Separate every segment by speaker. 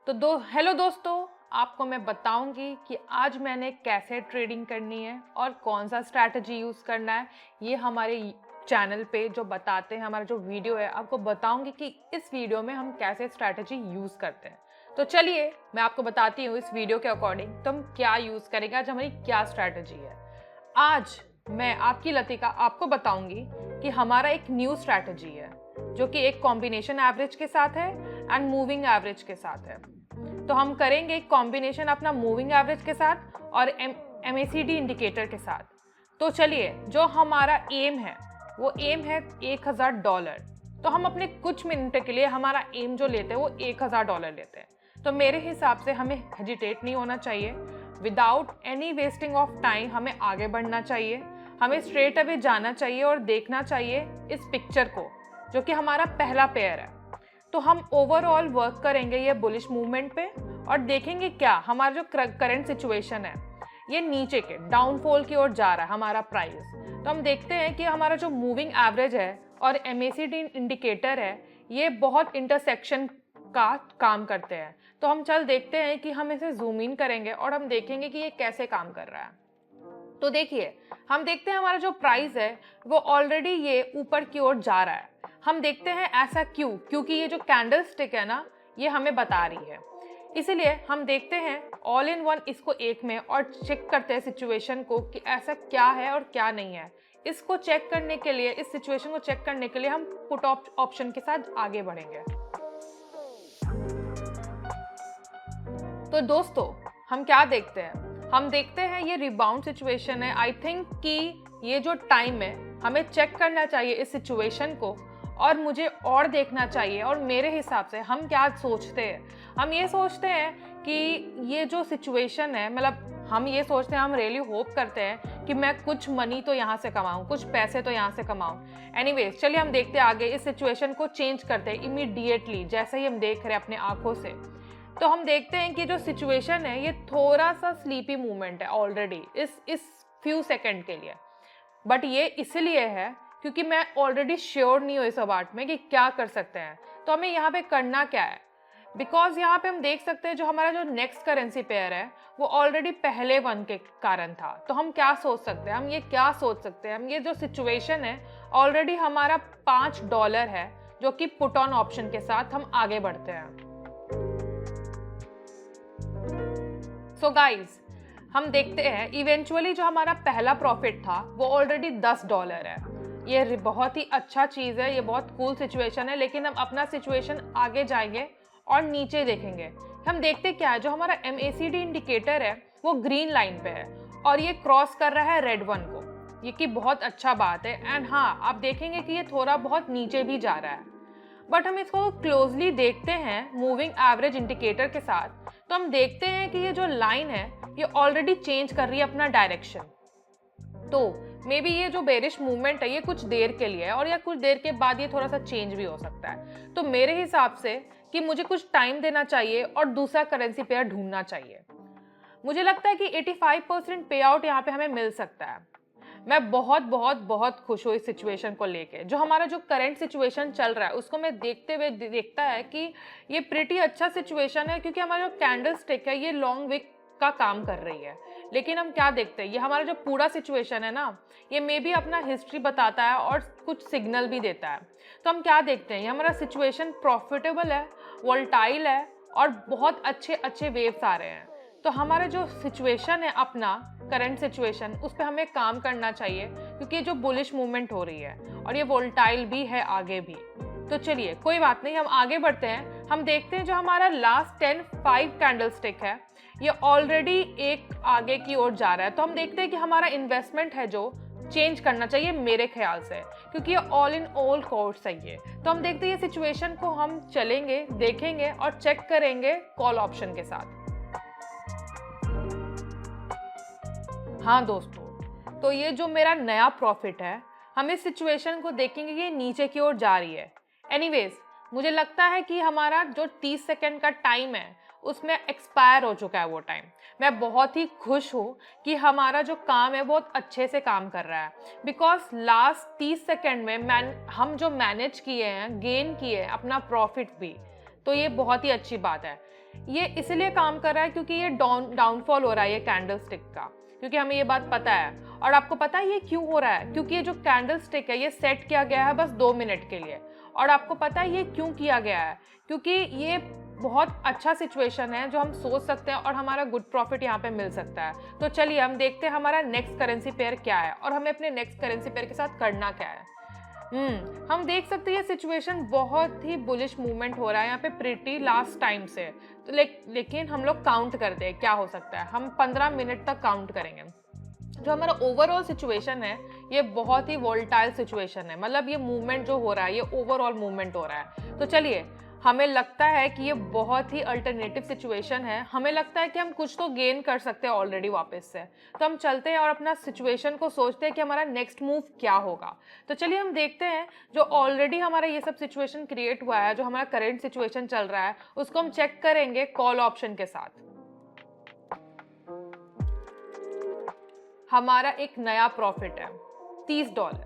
Speaker 1: Hello दोस्तों, आपको मैं बताऊंगी कि आज मैंने कैसे ट्रेडिंग करनी है और कौन सा स्ट्रैटेजी यूज़ करना है। ये हमारे चैनल पे जो बताते हैं, हमारा जो वीडियो है, आपको बताऊंगी कि इस वीडियो में हम कैसे स्ट्रैटेजी यूज़ करते हैं। तो चलिए मैं आपको बताती हूँ इस वीडियो के अकॉर्डिंग तो हम क्या यूज़ करेंगे, आज हमारी क्या स्ट्रैटेजी है। आज मैं आपकी लतिका आपको बताऊंगी कि हमारा एक न्यू स्ट्रैटेजी है जो कि एक कॉम्बिनेशन एवरेज के साथ है एंड मूविंग एवरेज के साथ है। तो हम करेंगे एक कॉम्बिनेशन अपना मूविंग एवरेज के साथ और MACD इंडिकेटर के साथ। तो चलिए, जो हमारा एम है वो एम है $1000। तो हम अपने कुछ मिनट के लिए हमारा एम जो लेते हैं वो $1000 लेते हैं। तो मेरे हिसाब से हमें हेजिटेट नहीं होना चाहिए, without any wasting of time हमें आगे बढ़ना चाहिए। हमें स्ट्रेट अवे जाना चाहिए और देखना चाहिए इस पिक्चर को जो कि हमारा पहला पेयर है। तो हम ओवरऑल वर्क करेंगे ये बुलिश मूवमेंट पे और देखेंगे क्या हमारा जो करंट सिचुएशन है ये नीचे के डाउनफॉल की ओर जा रहा है हमारा प्राइस। तो हम देखते हैं कि हमारा जो मूविंग एवरेज है और MACD इंडिकेटर है ये बहुत इंटरसेक्शन का काम करते हैं। तो हम चल देखते हैं कि हम इसे जूम इन करेंगे और हम देखेंगे कि ये कैसे काम कर रहा है। तो देखिए, हम देखते हैं हमारा जो प्राइस है वो ऑलरेडी ये ऊपर की ओर जा रहा है। हम देखते हैं ऐसा क्यों, क्योंकि ये जो कैंडल स्टिक है ना ये हमें बता रही है। इसीलिए हम देखते हैं ऑल इन वन इसको एक में और चेक करते हैं सिचुएशन को कि ऐसा क्या है और क्या नहीं है। इसको चेक करने के लिए, इस सिचुएशन को चेक करने के लिए हम पुट ऑप्शन के साथ आगे बढ़ेंगे। तो दोस्तों, हम क्या देखते हैं, हम देखते हैं ये रिबाउंड सिचुएशन है। आई थिंक कि ये जो टाइम है हमें चेक करना चाहिए इस सिचुएशन को और मुझे और देखना चाहिए। और मेरे हिसाब से हम क्या सोचते हैं, हम ये सोचते हैं कि ये जो सिचुएशन है, मतलब हम ये सोचते हैं, हम रियली होप करते हैं कि मैं कुछ मनी तो यहाँ से कमाऊँ, कुछ पैसे तो यहाँ से कमाऊँ। एनीवेज, चलिए हम देखते हैं आगे। इस सिचुएशन को चेंज करते हैं इमीडिएटली जैसे ही हम देख रहे हैं अपने आंखों से। तो हम देखते हैं कि जो सिचुएशन है ये थोड़ा सा स्लीपी मूवमेंट है ऑलरेडी इस फ्यू सेकंड के लिए। बट ये इसलिए है क्योंकि मैं ऑलरेडी श्योर नहीं हूँ इस अबाउट में कि क्या कर सकते हैं। तो हमें यहाँ पे करना क्या है, बिकॉज यहाँ पे हम देख सकते हैं जो हमारा जो नेक्स्ट करेंसी पेयर है वो ऑलरेडी पहले वन के कारण था। तो हम क्या सोच सकते हैं, हम ये क्या सोच सकते हैं, हम ये जो सिचुएशन है ऑलरेडी हमारा $5 है जो कि पुट ऑन ऑप्शन के साथ हम आगे बढ़ते हैं। सो गाइज, हम देखते हैं इवेंचुअली जो हमारा पहला प्रॉफिट था वो ऑलरेडी $10 है। ये बहुत ही अच्छा चीज़ है, ये बहुत कूल सिचुएशन है। लेकिन हम अपना सिचुएशन आगे जाएंगे और नीचे देखेंगे। हम देखते क्या है, जो हमारा MACD इंडिकेटर है वो ग्रीन लाइन पे है और ये क्रॉस कर रहा है रेड वन को, ये की बहुत अच्छा बात है। एंड हाँ, आप देखेंगे कि ये थोड़ा बहुत नीचे भी जा रहा है। बट हम इसको क्लोजली देखते हैं मूविंग एवरेज इंडिकेटर के साथ, तो हम देखते हैं कि ये जो लाइन है ये ऑलरेडी चेंज कर रही है अपना डायरेक्शन। तो मे बी ये जो बेरिश मूवमेंट है ये कुछ देर के लिए है और या कुछ देर के बाद ये थोड़ा सा चेंज भी हो सकता है। तो मेरे हिसाब से कि मुझे कुछ टाइम देना चाहिए और दूसरा करेंसी पेयर ढूंढना चाहिए। मुझे लगता है कि 85% पे आउट यहाँ पे हमें मिल सकता है। मैं बहुत बहुत बहुत खुश हूँ इस सिचुएशन को लेके। जो हमारा जो करंट सिचुएशन चल रहा है उसको मैं देखते हुए देखता है कि ये प्रीटी अच्छा सिचुएशन है, क्योंकि हमारा जो कैंडल स्टिक है ये लॉन्ग विक का काम कर रही है। लेकिन हम क्या देखते हैं, ये हमारा जो पूरा सिचुएशन है ना ये मे भी अपना हिस्ट्री बताता है और कुछ सिग्नल भी देता है। तो हम क्या देखते हैं, ये हमारा सिचुएशन प्रॉफिटेबल है, वोल्टाइल है और बहुत अच्छे अच्छे वेव्स आ रहे हैं। तो हमारा जो सिचुएशन है अपना करंट सिचुएशन, उस पर हमें काम करना चाहिए, क्योंकि ये जो बुलिश मूवमेंट हो रही है और ये वोल्टाइल भी है आगे भी। तो चलिए कोई बात नहीं, हम आगे बढ़ते हैं। हम देखते हैं जो हमारा लास्ट 5 कैंडल स्टिक है ये ऑलरेडी एक आगे की ओर जा रहा है। तो हम देखते हैं कि हमारा इन्वेस्टमेंट है जो चेंज करना चाहिए मेरे ख्याल से, क्योंकि ये ऑल इन ऑल कोर्स है ये। तो हम देखते हैं ये सिचुएशन को हम चलेंगे, देखेंगे और चेक करेंगे कॉल ऑप्शन के साथ। हाँ दोस्तों, तो ये जो मेरा नया प्रॉफिट है, हम इस सिचुएशन को देखेंगे ये नीचे की ओर जा रही है। एनीवेज, मुझे लगता है कि हमारा जो 30 सेकंड का टाइम है उसमें एक्सपायर हो चुका है वो टाइम। मैं बहुत ही खुश हूँ कि हमारा जो काम है बहुत अच्छे से काम कर रहा है, बिकॉज लास्ट 30 सेकंड में हम जो मैनेज किए हैं, गेन किए हैं अपना प्रॉफिट भी, तो ये बहुत ही अच्छी बात है। ये इसलिए काम कर रहा है क्योंकि ये डाउनफॉल हो रहा है ये कैंडल स्टिक का, क्योंकि हमें ये बात पता है। और आपको पता है ये क्यों हो रहा है? क्योंकि ये जो कैंडल स्टिक है ये सेट किया गया है बस 2 मिनट के लिए। और आपको पता है ये क्यों किया गया है? क्योंकि ये बहुत अच्छा सिचुएशन है जो हम सोच सकते हैं और हमारा गुड प्रॉफिट यहाँ पे मिल सकता है। तो चलिए हम देखते हैं हमारा नेक्स्ट करेंसी पेयर क्या है और हमें अपने नेक्स्ट करेंसी पेयर के साथ करना क्या है। हम देख सकते हैं ये सिचुएशन बहुत ही बुलिश मूवमेंट हो रहा है यहाँ पे प्रीटी लास्ट टाइम से। तो लेकिन हम लोग काउंट करते हैं क्या हो सकता है। हम 15 मिनट तक काउंट करेंगे। जो हमारा ओवरऑल सिचुएशन है ये बहुत ही वोल्टाइल सिचुएशन है, मतलब ये मूवमेंट जो हो रहा है ये ओवरऑल मूवमेंट हो रहा है। तो चलिए, हमें लगता है कि ये बहुत ही अल्टरनेटिव सिचुएशन है। हमें लगता है कि हम कुछ तो गेन कर सकते हैं ऑलरेडी वापस से। तो हम चलते हैं और अपना सिचुएशन को सोचते हैं कि हमारा नेक्स्ट मूव क्या होगा। तो चलिए हम देखते हैं जो ऑलरेडी हमारा ये सब सिचुएशन क्रिएट हुआ है, जो हमारा करंट सिचुएशन चल रहा है उसको हम चेक करेंगे कॉल ऑप्शन के साथ। हमारा एक नया प्रॉफिट है $30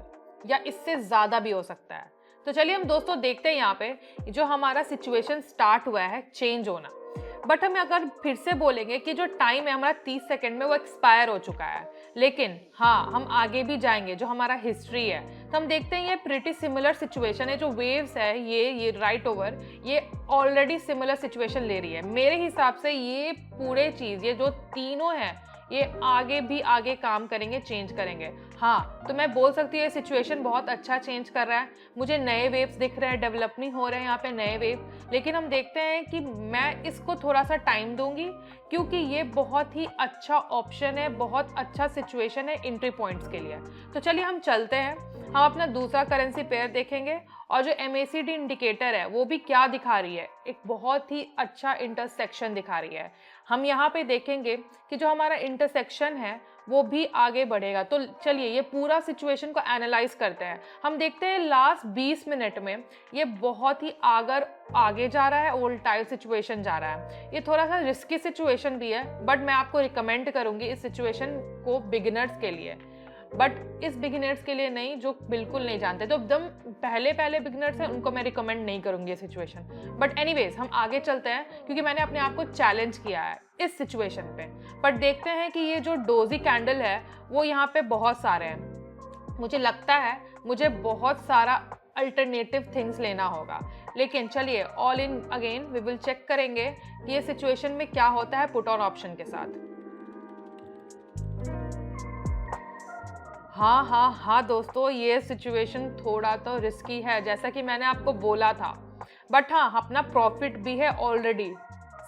Speaker 1: या इससे ज़्यादा भी हो सकता है। तो चलिए हम दोस्तों देखते हैं यहाँ पे जो हमारा सिचुएशन स्टार्ट हुआ है चेंज होना। बट हमें अगर फिर से बोलेंगे कि जो टाइम है हमारा 30 सेकंड में वो एक्सपायर हो चुका है, लेकिन हाँ हम आगे भी जाएंगे जो हमारा हिस्ट्री है। तो हम देखते हैं ये प्रीटी सिमिलर सिचुएशन है। जो वेव्स है ये राइट ओवर ये ऑलरेडी सिमिलर सिचुएशन ले रही है। मेरे हिसाब से ये पूरे चीज़ ये जो तीनों है ये आगे भी आगे काम करेंगे, चेंज करेंगे। हाँ, तो मैं बोल सकती हूँ ये सिचुएशन बहुत अच्छा चेंज कर रहा है। मुझे नए वेव्स दिख रहे हैं, डेवलपनिंग हो रहे हैं यहाँ पे नए वेव। लेकिन हम देखते हैं कि मैं इसको थोड़ा सा टाइम दूंगी क्योंकि ये बहुत ही अच्छा ऑप्शन है, बहुत अच्छा सिचुएशन है एंट्री पॉइंट्स के लिए। तो चलिए हम चलते हैं, हम अपना दूसरा करेंसी पेयर देखेंगे और जो MACD इंडिकेटर है वो भी क्या दिखा रही है, एक बहुत ही अच्छा इंटरसेक्शन दिखा रही है। हम यहाँ पे देखेंगे कि जो हमारा इंटरसेक्शन है वो भी आगे बढ़ेगा। तो चलिए ये पूरा सिचुएशन को एनालाइज करते हैं। हम देखते हैं लास्ट 20 मिनट में ये बहुत ही आगे जा रहा है, वोल्टाइल सिचुएशन जा रहा है। ये थोड़ा सा रिस्की सिचुएशन भी है, बट मैं आपको रिकमेंड करूंगी इस सिचुएशन को बिगिनर्स के लिए, बट इस बिगिनर्स के लिए नहीं जो बिल्कुल नहीं जानते। तो एकदम पहले बिगिनर्स हैं उनको मैं रिकमेंड नहीं करूंगी ये सिचुएशन। बट एनीवेज हम आगे चलते हैं क्योंकि मैंने अपने आप को चैलेंज किया है इस सिचुएशन पे। बट देखते हैं कि ये जो डोजी कैंडल है वो यहाँ पे बहुत सारे हैं। मुझे लगता है मुझे बहुत सारा अल्टरनेटिव थिंग्स लेना होगा। लेकिन चलिए all in again we will check करेंगे कि ये सिचुएशन में क्या होता है पुट ऑन ऑप्शन के साथ। हाँ दोस्तों, ये सिचुएशन थोड़ा तो रिस्की है जैसा कि मैंने आपको बोला था। बट हाँ, अपना प्रॉफिट भी है ऑलरेडी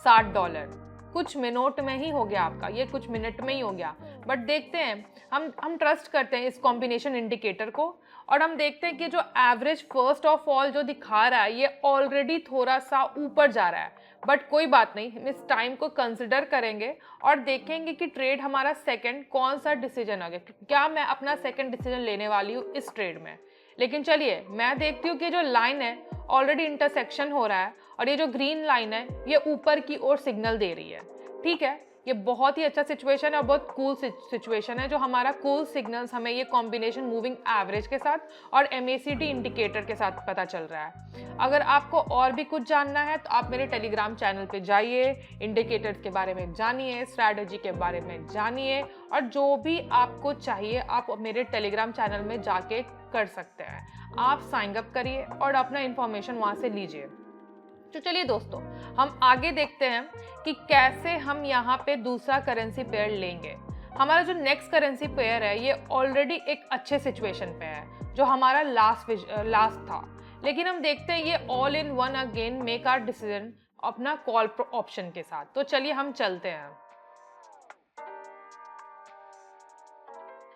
Speaker 1: $60। कुछ मिनट में ही हो गया आपका, ये कुछ मिनट में ही हो गया। बट देखते हैं, हम ट्रस्ट करते हैं इस कॉम्बिनेशन इंडिकेटर को और हम देखते हैं कि जो एवरेज फर्स्ट ऑफ ऑल जो दिखा रहा है ये ऑलरेडी थोड़ा सा ऊपर जा रहा है। बट कोई बात नहीं, हम इस टाइम को कंसिडर करेंगे और देखेंगे कि ट्रेड हमारा सेकंड कौन सा डिसीजन होगा, क्या मैं अपना सेकंड डिसीजन लेने वाली हूँ इस ट्रेड में। लेकिन चलिए मैं देखती हूँ कि जो लाइन है ऑलरेडी इंटरसेक्शन हो रहा है और ये जो ग्रीन लाइन है ये ऊपर की ओर सिग्नल दे रही है। ठीक है, ये बहुत ही अच्छा सिचुएशन है और बहुत कूल सिचुएशन है। जो हमारा कूल सिग्नल्स हमें ये कॉम्बिनेशन मूविंग एवरेज के साथ और MACD इंडिकेटर के साथ पता चल रहा है। अगर आपको और भी कुछ जानना है तो आप मेरे टेलीग्राम चैनल पे जाइए, इंडिकेटर्स के बारे में जानिए, स्ट्रैटेजी के बारे में जानिए और जो भी आपको चाहिए आप मेरे टेलीग्राम चैनल में जाके कर सकते हैं। आप साइन अप करिए और अपना इंफॉर्मेशन वहाँ से लीजिए। तो चलिए दोस्तों हम आगे देखते हैं कि कैसे हम यहाँ पे दूसरा करेंसी पेयर लेंगे। हमारा जो नेक्स्ट करेंसी पेयर है ये ऑलरेडी एक अच्छे सिचुएशन पे है जो हमारा लास्ट था। लेकिन हम देखते हैं ये all in one again make our decision अपना कॉल ऑप्शन के साथ। तो चलिए हम चलते हैं।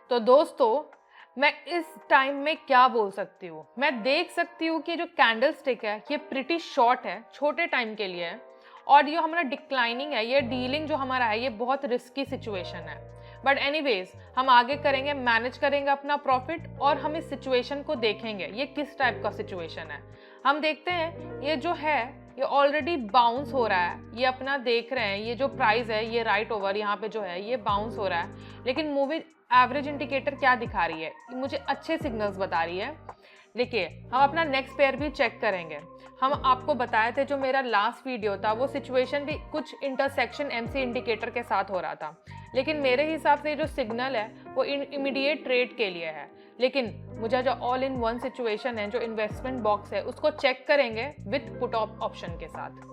Speaker 1: तो दोस्तों मैं इस टाइम में क्या बोल सकती हूँ, मैं देख सकती हूँ कि जो कैंडल स्टिक है ये प्रिटी शॉर्ट है, छोटे टाइम के लिए है और ये हमारा डिक्लाइनिंग है। ये डीलिंग जो हमारा है ये बहुत रिस्की सिचुएशन है। बट एनीवेज हम आगे करेंगे, मैनेज करेंगे अपना प्रॉफिट और हम इस सिचुएशन को देखेंगे ये किस टाइप का सिचुएशन है। हम देखते हैं ये जो है ये ऑलरेडी बाउंस हो रहा है। ये अपना देख रहे हैं ये जो प्राइस है ये राइट ओवर यहाँ पे जो है ये बाउंस हो रहा है। लेकिन मूविंग एवरेज इंडिकेटर क्या दिखा रही है, मुझे अच्छे सिग्नल्स बता रही है। देखिए हम अपना नेक्स्ट पेयर भी चेक करेंगे। हम आपको बताए थे जो मेरा लास्ट वीडियो था वो सिचुएशन भी कुछ इंटरसेक्शन एमसी इंडिकेटर के साथ हो रहा था, लेकिन मेरे हिसाब से जो सिग्नल है वो इमीडिएट ट्रेड के लिए है। लेकिन मुझे जो ऑल इन वन सिचुएशन है, जो इन्वेस्टमेंट बॉक्स है, उसको चेक करेंगे विथ पुट ऑप्शन के साथ।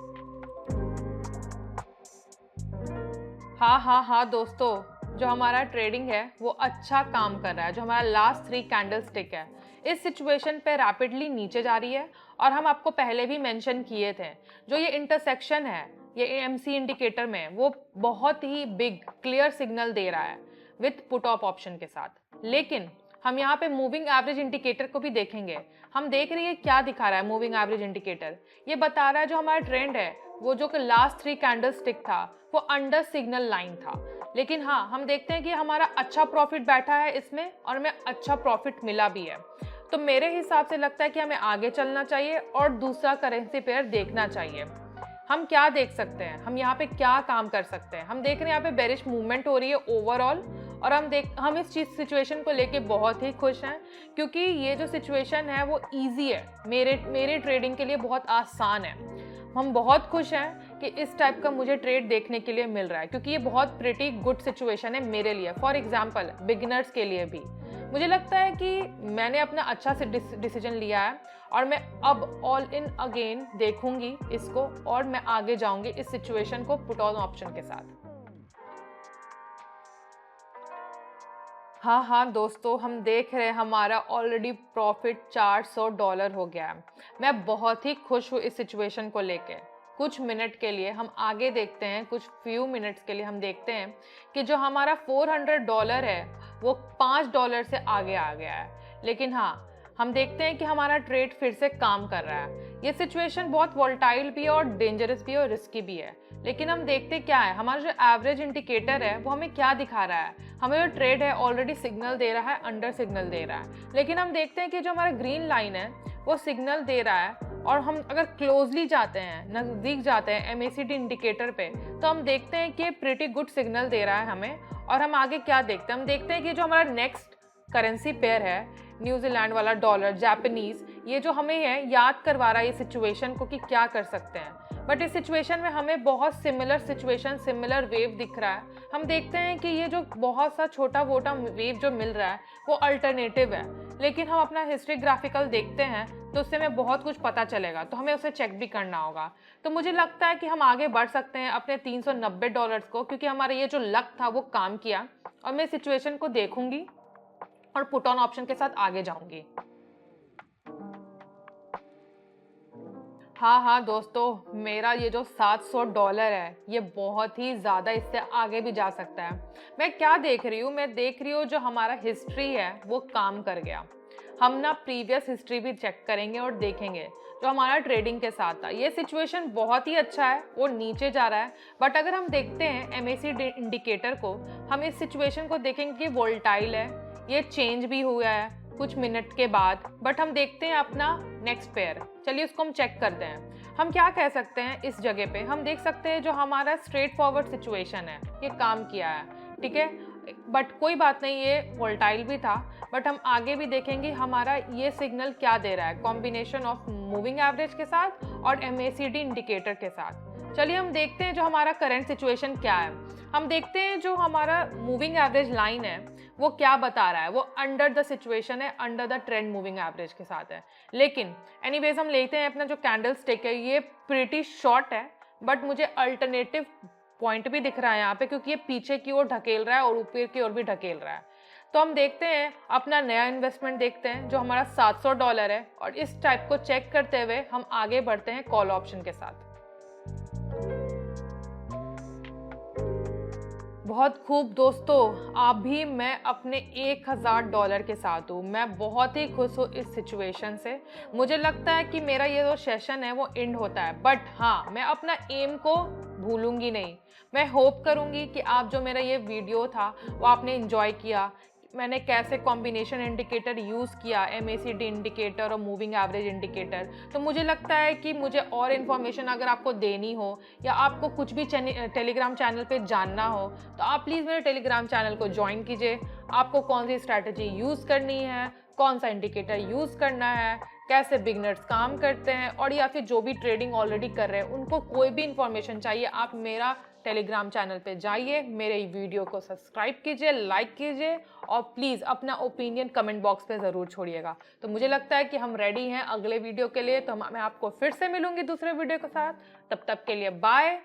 Speaker 1: हाँ दोस्तों, जो हमारा ट्रेडिंग है वो अच्छा काम कर रहा है। जो हमारा लास्ट 3 कैंडल स्टिक है इस सिचुएशन पे रैपिडली नीचे जा रही है, और हम आपको पहले भी मेंशन किए थे जो ये इंटरसेक्शन है ये एमसी इंडिकेटर में वो बहुत ही बिग क्लियर सिग्नल दे रहा है विथ पुट ऑप्शन के साथ। लेकिन हम यहाँ पे मूविंग एवरेज इंडिकेटर को भी देखेंगे। हम देख रही है क्या दिखा रहा है मूविंग एवरेज इंडिकेटर। ये बता रहा है जो हमारा ट्रेंड है वो जो कि लास्ट 3 कैंडल स्टिक था वो अंडर सिग्नल लाइन था। लेकिन हाँ, हम देखते हैं कि हमारा अच्छा प्रॉफिट बैठा है इसमें और हमें अच्छा प्रॉफिट मिला भी है। तो मेरे हिसाब से लगता है कि हमें आगे चलना चाहिए और दूसरा करेंसी पेयर देखना चाहिए। हम क्या देख सकते हैं, हम यहाँ पे क्या काम कर सकते हैं। हम देख रहे हैं यहाँ पे बेरिश मूवमेंट हो रही है ओवरऑल, और हम इस चीज सिचुएशन को लेके बहुत ही खुश हैं क्योंकि ये जो सिचुएशन है वो इजी है, मेरे ट्रेडिंग के लिए बहुत आसान है। हम बहुत खुश हैं कि इस टाइप का मुझे ट्रेड देखने के लिए मिल रहा है क्योंकि ये बहुत प्रिटी गुड सिचुएशन है मेरे लिए। फॉर एग्जांपल बिगिनर्स के लिए भी मुझे लगता है कि मैंने अपना अच्छा से डिसीजन लिया है और मैं अब ऑल इन अगेन देखूंगी इसको और मैं आगे जाऊंगी इस सिचुएशन को पुट ऑन ऑप्शन के साथ। हाँ दोस्तों, हम देख रहे हैं हमारा ऑलरेडी प्रॉफिट $400 हो गया है। मैं बहुत ही खुश हूँ इस सिचुएशन को लेके। कुछ मिनट के लिए हम आगे देखते हैं, कुछ फ्यू मिनट्स के लिए हम देखते हैं कि जो हमारा $400 है वो $5 से आगे आ गया है। लेकिन हाँ, हम देखते हैं कि हमारा ट्रेड फिर से काम कर रहा है। ये सिचुएशन बहुत वोलेटाइल भी है और डेंजरस भी है और रिस्की भी है। लेकिन हम देखते क्या है, हमारा जो एवरेज इंडिकेटर है वो हमें क्या दिखा रहा है। हमें जो ट्रेड है ऑलरेडी सिग्नल दे रहा है, अंडर सिग्नल दे रहा है। लेकिन हम देखते हैं कि जो हमारा ग्रीन लाइन है वो सिग्नल दे रहा है, और हम अगर क्लोजली जाते हैं, नज़दीक जाते हैं MACD इंडिकेटर पे, तो हम देखते हैं कि प्रिटी गुड सिग्नल दे रहा है हमें। और हम आगे क्या देखते हैं, हम देखते हैं कि जो हमारा नेक्स्ट करेंसी पेयर है न्यूजीलैंड वाला डॉलर, जापानीज, ये जो हमें है याद करवा रहा है ये सिचुएशन को कि क्या कर सकते हैं। बट इस सिचुएशन में हमें बहुत सिमिलर सिचुएशन, सिमिलर वेव दिख रहा है। हम देखते हैं कि ये जो बहुत सा छोटा मोटा वेव जो मिल रहा है वो अल्टरनेटिव है। लेकिन हम अपना हिस्ट्री ग्राफिकल देखते हैं तो उससे हमें बहुत कुछ पता चलेगा, तो हमें उसे चेक भी करना होगा। तो मुझे लगता है कि हम आगे बढ़ सकते हैं अपने $390 को, क्योंकि हमारा ये जो लक था वो काम किया। और मैं सिचुएशन को देखूंगी और पुट ऑन ऑप्शन के साथ आगे जाऊंगी। हाँ दोस्तों, मेरा ये जो $700 है ये बहुत ही ज़्यादा, इससे आगे भी जा सकता है। मैं क्या देख रही हूँ, मैं देख रही हूँ जो हमारा हिस्ट्री है वो काम कर गया। हम ना प्रीवियस हिस्ट्री भी चेक करेंगे और देखेंगे जो हमारा ट्रेडिंग के साथ था। ये सिचुएशन बहुत ही अच्छा है, वो नीचे जा रहा है। बट अगर हम देखते हैं MACD इंडिकेटर को, हम इस सिचुएशन को देखेंगे कि वोलेटाइल है, ये चेंज भी हुआ है कुछ मिनट के बाद। बट हम देखते हैं अपना नेक्स्ट पेयर, चलिए उसको हम चेक करते हैं। हम क्या कह सकते हैं इस जगह पे, हम देख सकते हैं जो हमारा स्ट्रेट फॉरवर्ड सिचुएशन है ये काम किया है, ठीक है। बट कोई बात नहीं, ये वोलेटाइल भी था। बट हम आगे भी देखेंगे हमारा ये सिग्नल क्या दे रहा है, कॉम्बिनेशन ऑफ मूविंग एवरेज के साथ और MACD इंडिकेटर के साथ। चलिए हम देखते हैं जो हमारा करंट सिचुएशन क्या है। हम देखते हैं जो हमारा मूविंग एवरेज लाइन है वो क्या बता रहा है, वो अंडर द सिचुएशन है, under the trend moving average के साथ है। लेकिन एनीवेज हम लेते हैं अपना जो कैंडल स्टिक है ये प्रीटी शॉर्ट है, बट मुझे अल्टरनेटिव पॉइंट भी दिख रहा है यहाँ पे, क्योंकि ये पीछे की ओर ढकेल रहा है और ऊपर की ओर भी ढकेल रहा है। तो हम देखते हैं अपना नया इन्वेस्टमेंट देखते हैं जो हमारा $700 है, और इस टाइप को चेक करते हुए हम आगे बढ़ते हैं कॉल ऑप्शन के साथ। बहुत खूब दोस्तों, अभी मैं अपने $1000 के साथ हूँ। मैं बहुत ही खुश हूँ इस सिचुएशन से। मुझे लगता है कि मेरा ये जो सेशन है वो एंड होता है, बट हाँ, मैं अपना एम को भूलूंगी नहीं। मैं होप करूँगी कि आप जो मेरा ये वीडियो था वो आपने एंजॉय किया। मैंने कैसे कॉम्बिनेशन इंडिकेटर यूज़ किया, MACD इंडिकेटर और मूविंग एवरेज इंडिकेटर। तो मुझे लगता है कि मुझे और इन्फॉर्मेशन अगर आपको देनी हो या आपको कुछ भी टेलीग्राम चैनल पे जानना हो तो आप प्लीज़ मेरे टेलीग्राम चैनल को ज्वाइन कीजिए। आपको कौन सी स्ट्रैटेजी यूज़ करनी है, कौन सा इंडिकेटर यूज़ करना है, कैसे बिगनर्स काम करते हैं, और या फिर जो भी ट्रेडिंग ऑलरेडी कर रहे हैं उनको कोई भी इंफॉर्मेशन चाहिए, आप मेरा टेलीग्राम चैनल पे जाइए, मेरे वीडियो को सब्सक्राइब कीजिए, लाइक कीजिए, और प्लीज़ अपना ओपिनियन कमेंट बॉक्स पे ज़रूर छोड़िएगा। तो मुझे लगता है कि हम रेडी हैं अगले वीडियो के लिए, तो मैं आपको फिर से मिलूंगी दूसरे वीडियो के साथ। तब तक के लिए बाय।